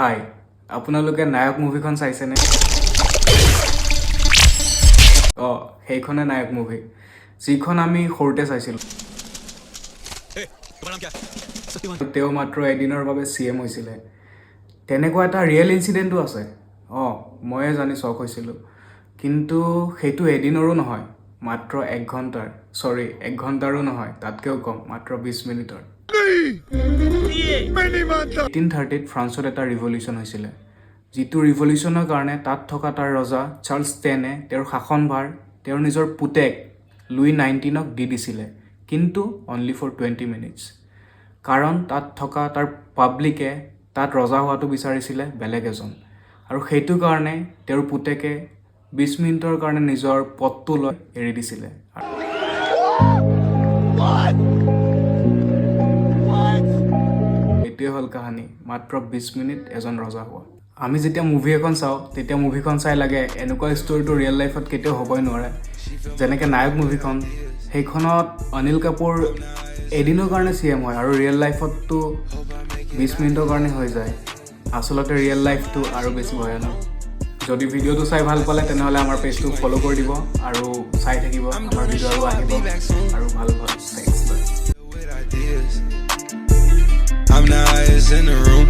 হাই আপোনালোকে নায়ক মুভিখন চাইছেনে সেইখনে নায়ক মুভি যিখন আমি সৰুতে চাইছিলোঁ তেওঁ মাত্ৰ এদিনৰ বাবে CM হৈছিলে তেনেকুৱা এটা ৰিয়েল ইনচিডেণ্টো আছে ময়ে জানি চক হৈছিলোঁ কিন্তু সেইটো এদিনৰো নহয় মাত্ৰ 1 ঘণ্টাৰ 1 ঘণ্টাৰো নহয় তাতকৈও কম মাত্ৰ 20 মিনিটৰ 1830 ফ্ৰান্সত এটা ৰিভলিউশ্যন হৈছিলে যিটো ৰিভলিউশ্যনৰ কাৰণে তাত থকা তাৰ ৰজা চাৰ্লছ টেনে তেওঁৰ শাসনভাৰ তেওঁৰ নিজৰ পুতেক লুই 19ক দি দিছিলে কিন্তু অনলি ফৰ 20 মিনিটছ কাৰণ তাত থকা তাৰ পাব্লিকে তাত ৰজা হোৱাটো বিচাৰিছিলে বেলেগ এজন আৰু সেইটো কাৰণে তেওঁৰ পুতেকে 20 মিনিটৰ কাৰণে নিজৰ পদটো লৈ এৰি দিছিলে এইটোৱে হ'ল কাহিনী মাত্ৰ 20 মিনিট এজন ৰজা হোৱা আমি যেতিয়া মুভি এখন চাওঁ তেতিয়া মুভিখন চাই লাগে এনেকুৱা ষ্টৰিটো ৰিয়েল লাইফত কেতিয়াও হ'বই নোৱাৰে যেনেকৈ নায়ক মুভিখন সেইখনত অনিল কাপুৰ এদিনৰ কাৰণে CM হয় আৰু ৰিয়েল লাইফততো 20 মিনিটৰ কাৰণে হৈ যায় আচলতে ৰিয়েল লাইফটো আৰু বেছি ভয়ানক যদি ভিডিঅ'টো চাই ভাল পালে তেনেহ'লে আমাৰ পেজটো ফ'ল' কৰি দিব আৰু চাই থাকিব আমাৰ ভিডিঅ' আৰু আহিব আৰু ভাল thanks I'm the highest in the room.